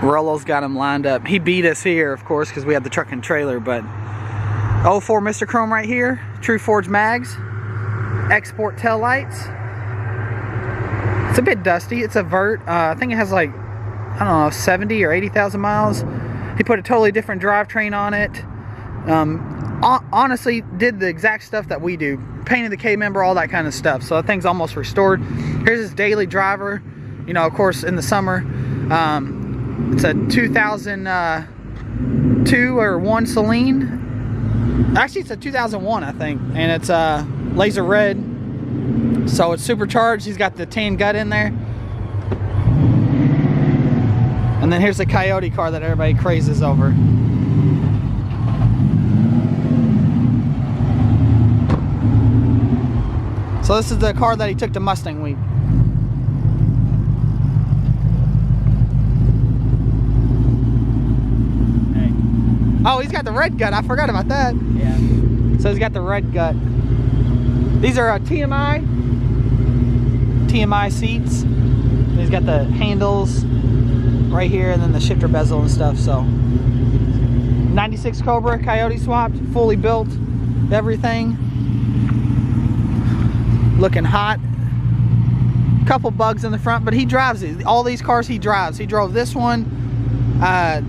Rolo's got him lined up. He beat us here, of course, because we had the truck and trailer, but 04 Mr. Chrome right here, True Forge mags, export tail lights. It's a bit dusty. It's a vert. I think it has like, I don't know, 70 or 80,000 miles. He put a totally different drivetrain on it. Honestly, did the exact stuff that we do. Painted the K-member, all that kind of stuff. So that thing's almost restored. Here's his daily driver. You know, of course, in the summer. It's a 2002 or 1 Saleen. Actually, it's a 2001, I think. And it's laser red. So it's supercharged. He's got the tan gut in there. And then here's the Coyote car that everybody crazes over. So this is the car that he took to Mustang Week. Hey. Oh, he's got the red gut. I forgot about that. Yeah. So he's got the red gut. These are TMI seats. He's got the handles right here and then the shifter bezel and stuff. So 96 Cobra, Coyote swapped, fully built, everything. Looking hot. Couple bugs in the front, but he drives it. All these cars he drives. He drove this one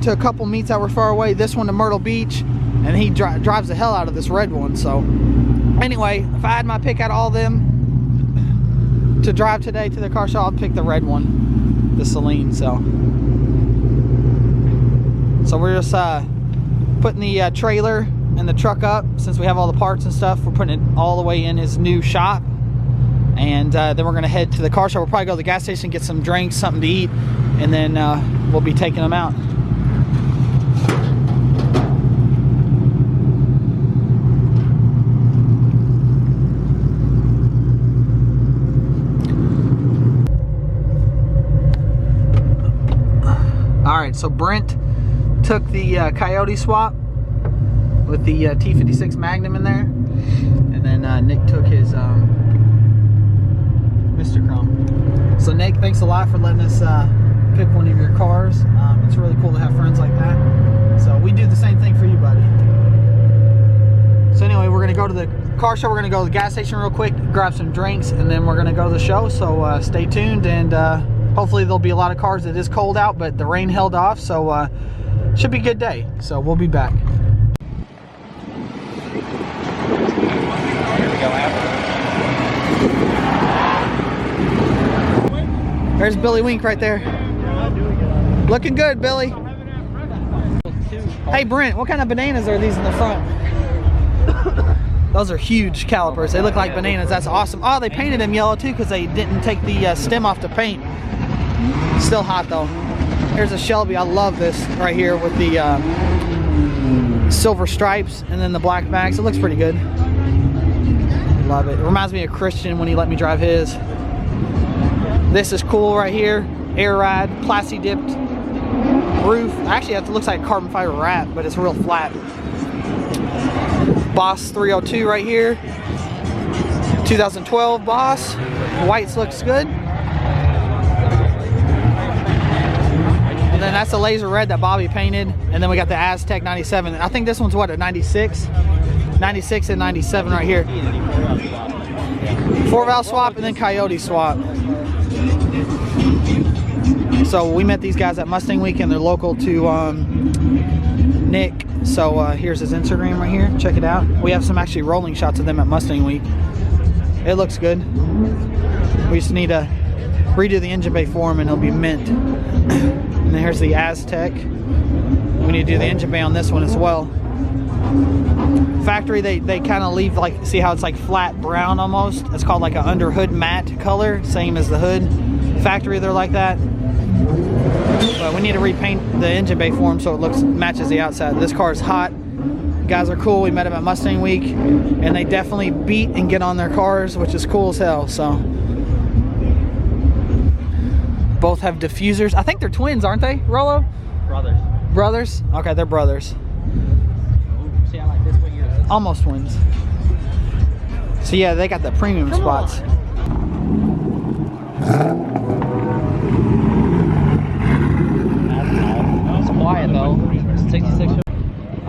to a couple meets that were far away, this one to Myrtle Beach, and he drives the hell out of this red one. So anyway, if I had my pick out of all of them to drive today to the car show, I'd pick the red one, the Saleen. So we're just putting the trailer and the truck up. Since we have all the parts and stuff, we're putting it all the way in his new shop. And then we're going to head to the car show. We'll probably go to the gas station, get some drinks, something to eat, and then we'll be taking them out. Alright, so Brent took the Coyote swap with the T56 Magnum in there. And then Nick took his Mr. Chrome. So Nick, thanks a lot for letting us pick one of your cars. It's really cool to have friends like that. So we do the same thing for you, buddy. So anyway, we're going to go to the car show. We're going to go to the gas station real quick, grab some drinks, and then we're going to go to the show. So stay tuned, and hopefully there'll be a lot of cars. It is cold out, but the rain held off, so should be a good day. So we'll be back. There's Billy Wink right there. Looking good, Billy. Hey Brent, what kind of bananas are these in the front? Those are huge calipers. They look like bananas. That's awesome. Oh, they painted them yellow too because they didn't take the stem off the paint. Still hot though. Here's a Shelby. I love this right here with the silver stripes and then the black mags. It looks pretty good. Love it. It reminds me of Christian when he let me drive his. This is cool right here. Air ride, plasti dipped roof. Actually, it looks like carbon fiber wrap, but it's real flat. Boss 302 right here. 2012 Boss. Whites looks good. And then that's the laser red that Bobby painted. And then we got the Aztec 97. I think this one's what, a 96? 96 and 97 right here. 4-valve swap and then Coyote swap. So we met these guys at Mustang Week and they're local to Nick. So here's his Instagram right here. Check it out. We have some actually rolling shots of them at Mustang Week. It looks good. We just need to redo the engine bay for him and it'll be mint. And then here's the Aztec. We need to do the engine bay on this one as well. Factory, they kind of leave, like, see how it's like flat brown almost? It's called like an under hood matte color, same as the hood. Factory, they're like that. But we need to repaint the engine bay for them so it matches the outside. This car is hot. The guys are cool. We met them at Mustang Week and they definitely beat and get on their cars, which is cool as hell. So both have diffusers. I think they're twins, aren't they, Rolo? Brothers. Brothers? Okay, they're brothers. See, I like this one. Yours. Almost twins. So yeah, they got the premium spots.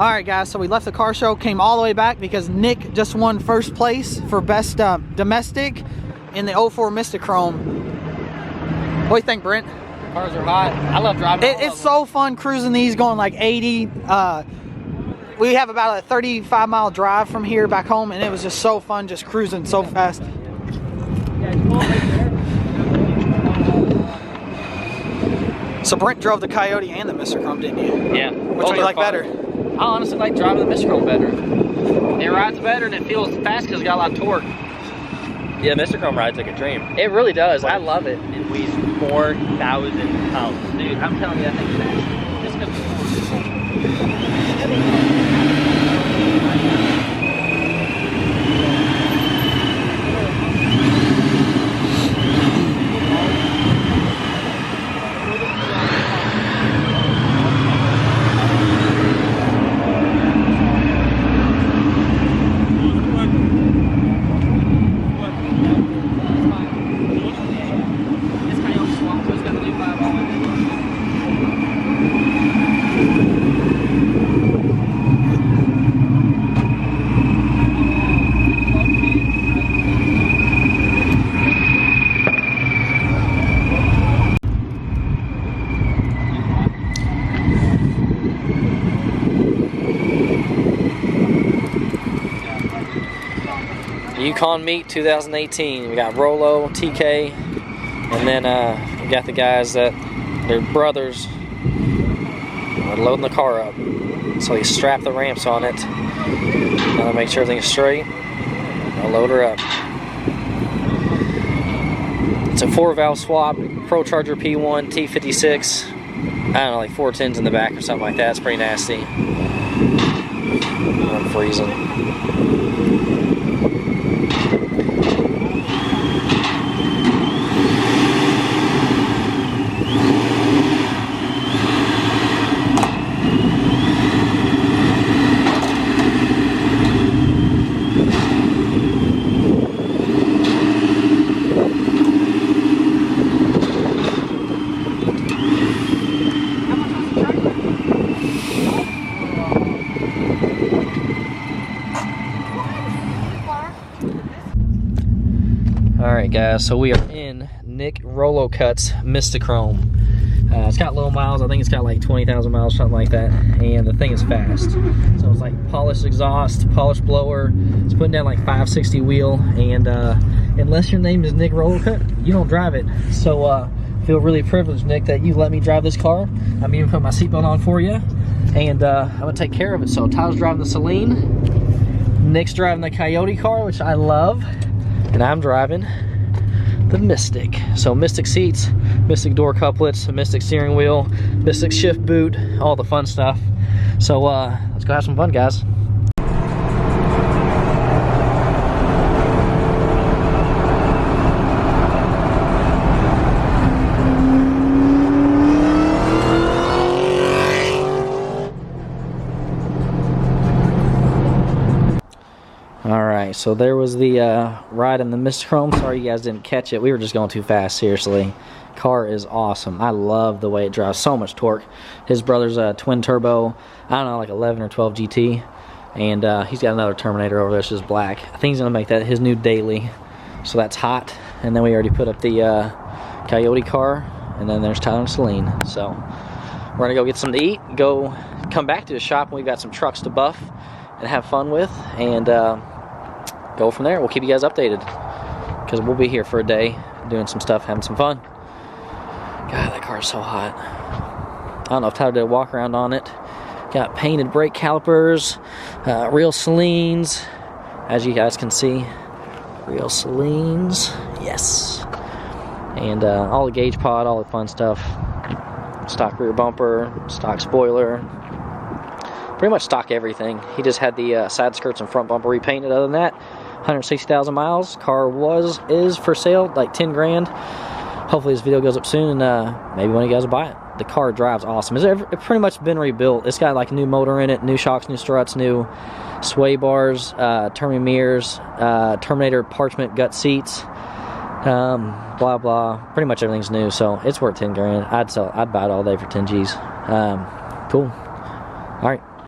All right, guys, so we left the car show, came all the way back because Nick just won first place for best domestic in the 04 Mystachrome. What do you think, Brent? Cars are hot. I love driving. It's so fun cruising these, going like 80. We have about a 35-mile drive from here back home, and it was just so fun just cruising so fast. So Brent drove the Coyote and the Mystachrome, didn't you? Yeah. Which one do you like better? I honestly like driving the Mystachrome better. It rides better and it feels fast because it's got a lot of torque. Yeah, Mystachrome rides like a dream. It really does. I love it. It weighs 4,000 pounds. Dude, I'm telling you, that thing's fast. This Coyote swamp, so it's got the new 5 Yukon Meet 2018. We got Rolo, TK, and then we got the guys that they're brothers. We're loading the car up. So you strap the ramps on it. Now make sure everything's straight. I'll load her up. It's a 4-valve swap, Pro Charger P1, T56. I don't know, like 410s in the back or something like that. It's pretty nasty. I'm freezing. Alright guys, so we are in Nick Rolo Cut's Mystachrome. It's got low miles, I think it's got like 20,000 miles, something like that, and the thing is fast. So it's like polished exhaust, polished blower, it's putting down like 560 wheel, and unless your name is Nick Rolo Cut, you don't drive it. So I feel really privileged, Nick, that you let me drive this car. I'm even putting my seatbelt on for you, and I'm gonna take care of it. So Tyler's driving the Saleen, Nick's driving the Coyote car, which I love, and I'm driving the Mystic. So Mystic seats, Mystic door couplets, Mystic steering wheel, Mystic shift boot, all the fun stuff. So let's go have some fun, guys. Alright, so there was the ride in the Mystachrome. Sorry you guys didn't catch it. We were just going too fast, seriously. Car is awesome. I love the way it drives. So much torque. His brother's a twin turbo, I don't know, like 11 or 12 GT. And he's got another Terminator over there, it's just black. I think he's going to make that his new daily. So that's hot. And then we already put up the Coyote car. And then there's Tyler and Saleen. So we're going to go get something to eat. Come back to the shop, and we've got some trucks to buff and have fun with. And go from there. We'll keep you guys updated because we'll be here for a day doing some stuff, having some fun. God, that car is so hot. I don't know if Tyler did a walk around on it. Got painted brake calipers, real Saleens, as you guys can see. Real Saleens, yes. And all the gauge pod, all the fun stuff. Stock rear bumper, stock spoiler. Pretty much stock everything. He just had the side skirts and front bumper repainted. Other than that, 160,000 miles. Car is for sale, like 10 grand. Hopefully this video goes up soon, and maybe one of you guys will buy it. The car drives awesome. It's pretty much been rebuilt. It's got like a new motor in it, new shocks, new struts, new sway bars, Terminator mirrors, Terminator parchment gut seats, blah blah. Pretty much everything's new, so it's worth 10 grand. I'd buy it all day for 10 G's. Cool. All right.